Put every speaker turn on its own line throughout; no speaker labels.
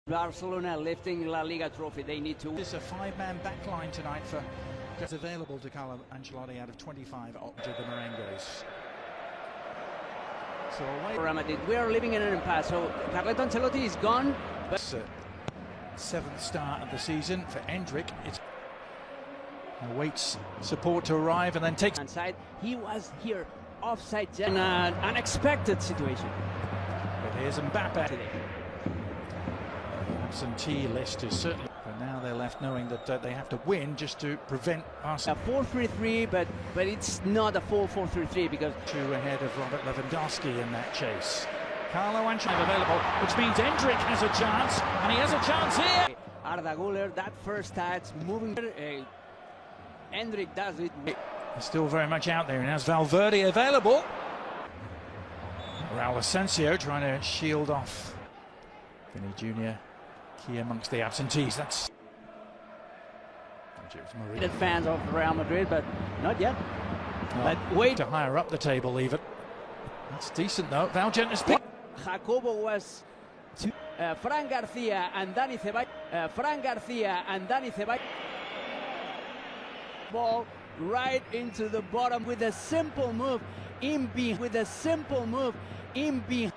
Barcelona lifting La Liga trophy. They need to.
It's a five-man backline tonight for just available to Carlo Ancelotti out of 25 to the Merengues. So away.
Madrid. We are living in an impasse. So Carlo Ancelotti is gone. But
seventh start of the season for Endrick. It awaits support to arrive and then takes.
Inside. He was here offside. An unexpected situation.
But here's Mbappé today. Absentee list is certainly, but now they're left knowing that they have to win just to prevent Arsenal.
A 4-3-3, but it's not a full 4-3-3 because
two ahead of Robert Lewandowski in that chase. Carlo Ancelotti available, which means Endrick has a chance, and he has a chance here.
Arda Güler, that first touch, moving. Endrick does it.
He's still very much out there, and has Valverde available. Raul Asensio trying to shield off Vinny Jr. Key amongst the absentees. That's
fans of Real Madrid, but not yet.
No.
But wait,
to higher up the table even. That's decent though. Valgent has picked.
Jacobo was to Fran Garcia and Dani Ceballos. Fran Garcia and Dani Ceballos. Ball right into the bottom with a simple move in B. With a simple move in B.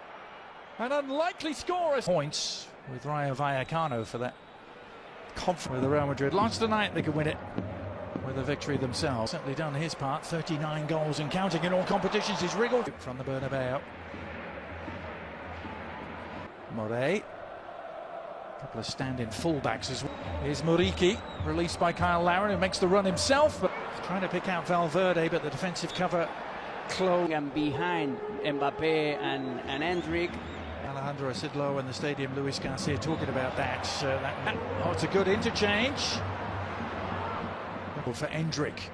An unlikely scorer. Points with Rayo Vallecano for that confidence with the Real Madrid. Last night they could win it with a victory themselves. Certainly done his part. 39 goals and counting in all competitions. He's wriggled from the Bernabeu. Modrić. A couple of stand-in fullbacks as well. Here's Modrić, released by Kyle Lauren, who makes the run himself, but trying to pick out Valverde, but the defensive cover close.
And behind Mbappé and Endrick.
Alejandro Asidlo in the stadium, Luis Garcia talking about that. Oh, it's a good interchange for Endrick.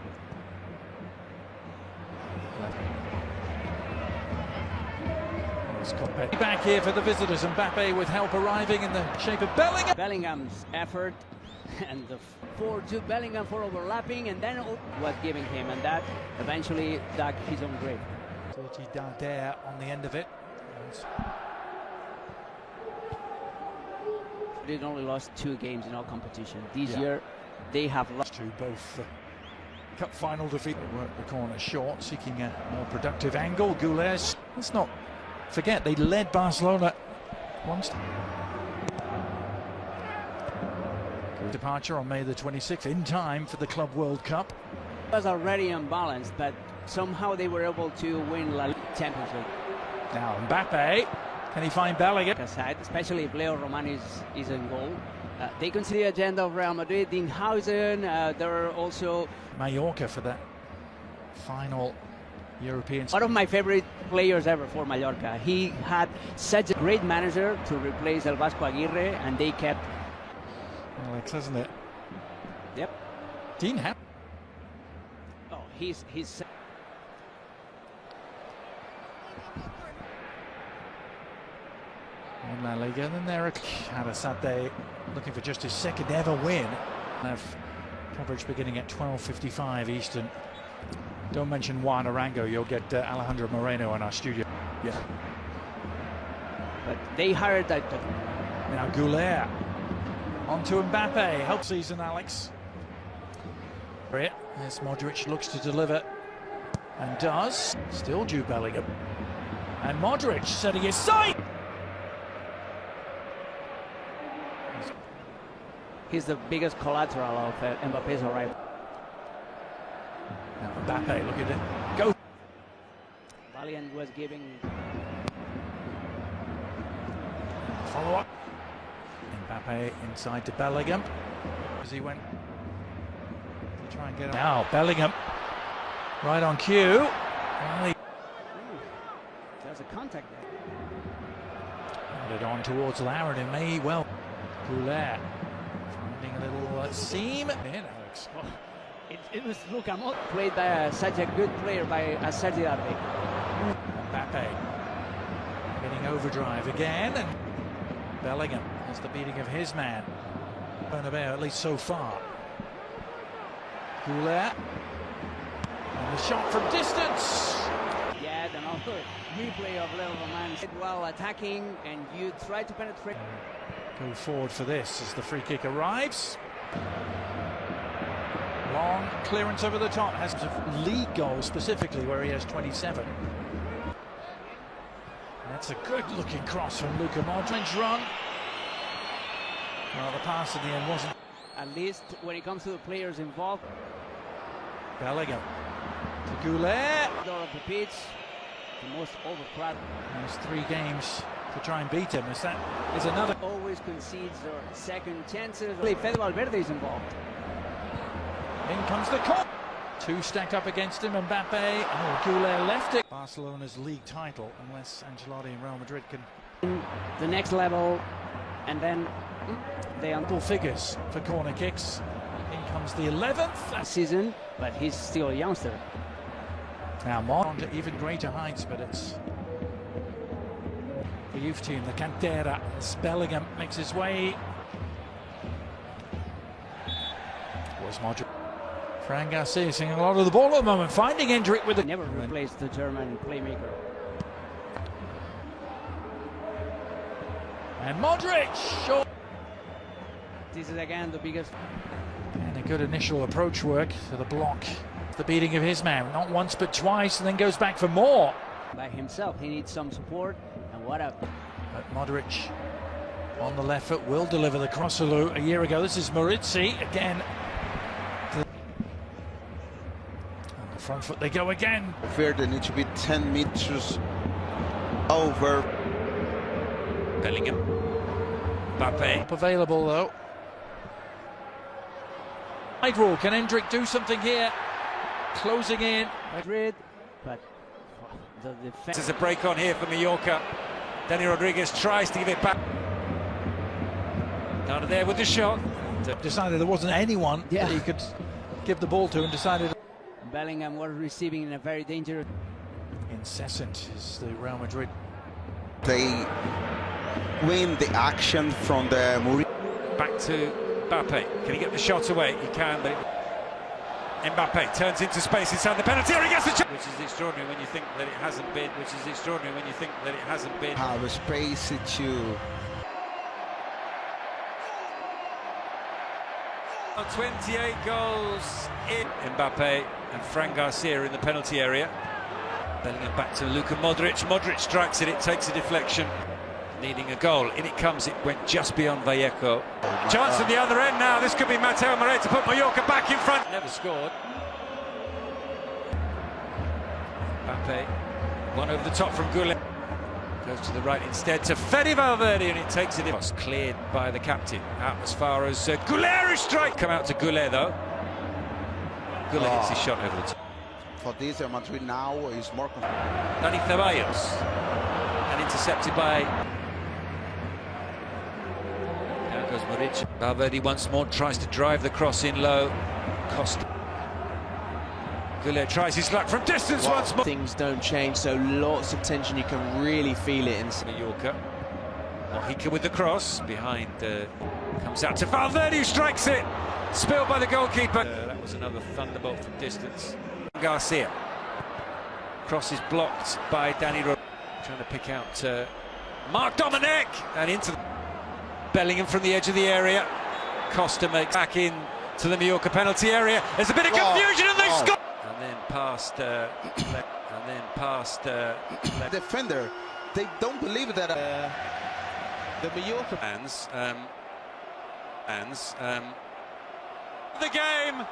Back here for the visitors. Mbappé with help arriving in the shape of Bellingham.
Bellingham's effort and the for Jude Bellingham for overlapping, and then was giving him, and that eventually dug his own grave.
Sergi Darder on the end of it.
They only lost 2 games in all competition. This year, they have lost
to both. Cup final defeat. They work the corner short, seeking a more productive angle. Goles. Let's not forget they led Barcelona once. Departure on May the 26th, in time for the Club World Cup.
It was already unbalanced, but somehow they were able to win La Liga Champions League.
Now Mbappé, can he find Bellingham?
Aside, especially if Leo Roman is in goal. They consider the agenda of Real Madrid. Dinghausen, there are also
Mallorca for that final European.
One of my favorite players ever for Mallorca. He had such a great manager to replace El Vasco Aguirre, and they kept.
Alex, hasn't it?
Yep.
Dean Happ.
Oh, he's.
In La Liga, and then there Arda looking for just his second ever win. Have coverage beginning at 12:55 Eastern. Don't mention Juan Arango, you'll get Alejandro Moreno in our studio. Yeah.
But they hired that.
Now Güler. On to Mbappé. Help season, Alex. As Modrić looks to deliver. And does. Still Jude Bellingham. And Modrić setting his sight.
He's the biggest collateral of Mbappé's arrival.
Now Mbappé, look at it. Go.
Valiant was giving.
Follow up. Mbappé inside to Bellingham as he went to try and get. Now Bellingham, right on cue.
There's a contact there.
Put it on towards Lauren, and may well. Güler finding a little seam. In, Alex.
Oh, it was Luka played by such a good player by Sergi Darder.
Mbappé getting overdrive again, and Bellingham has the beating of his man. Bernabeu, at least so far. Güler. And the shot from distance.
Yeah, another replay of Leo Roman. While attacking, and you try to penetrate.
go forward for this as the free kick arrives. Long clearance over the top. Has a league goal specifically where he has 27. That's a good looking cross from Luka. Modrić run. Well, the pass at the end wasn't.
At least when it comes to the players involved.
Bellingham to Güler.
Door of the pitch, the most overcrowded.
There's 3 games to try and beat him. Is another.
Always concedes their second chances. Pedro Valverde is involved.
In comes the corner. 2 stacked up against him. Mbappé. Oh, Güler left it. Barcelona's league title, unless Ancelotti and Real Madrid can.
The next level, and then they
double figures for corner kicks. In comes the 11th
season, but he's still a youngster.
Now on to even greater heights, but it's the youth team, the Cantera. Bellingham makes his way. Was Modrić. Fran Garcia seeing a lot of the ball at the moment, finding Endrick with the.
Never replaced the German playmaker.
And Modrić. Short.
This is again the biggest.
And a good initial approach work to the block. The beating of his man, not once but twice, and then goes back for more.
By himself, he needs some support, and what up?
But Modrić on the left foot will deliver the cross a year ago. This is Modrić again. On the front foot they go again.
They need to be 10 meters over.
Bellingham. Mbappé. Available though. Wide rule. Can Endrick do something here? Closing in.
Madrid, but the defense.
There's a break on here for Mallorca. Dani Rodriguez tries to give it back. Down to there with the shot.
Decided there wasn't anyone that he could give the ball to, and decided.
Bellingham was receiving in a very dangerous.
Incessant is the Real Madrid.
They win the action from the Muri.
Back to Mbappé. Can he get the shot away? He can, but Mbappé turns into space inside the penalty area. He gets the shot. Which is extraordinary when you think that it hasn't been. Which is extraordinary when you think that it hasn't been.
Have a space to.
28 goals in. Mbappé and Fran Garcia in the penalty area. Bellingham back to Luka Modrić. Modrić strikes it. It takes a deflection. Needing a goal. In it comes. It went just beyond Vallejo. Chance at the other end now. This could be Mateo Moret to put Mallorca back in front. Never scored. Mbappé. One over the top from Güler. Goes to the right instead to Fede Valverde, and it takes it in. Cleared by the captain. Out as far as Güler strike. Come out to Güler though. Güler gets his shot over the top.
For this, Madrid now is more.
Dani Ceballos. And intercepted by. Now goes Modrić. Valverde once more tries to drive the cross in low. Costa. Güler tries his luck from distance once more.
Things don't change, so lots of tension. You can really feel it in
Mallorca. Mojica with the cross behind. Comes out to Valverde, who strikes it. Spilled by the goalkeeper. That was another thunderbolt from distance. Garcia. Cross is blocked by Dani Rodriguez. Trying to pick out Marc Dominic, and into Bellingham from the edge of the area. Costa makes back in to the Mallorca penalty area. There's a bit of confusion, and they score. And then past.
Defender, they don't believe that.
the Mallorca
fans. The game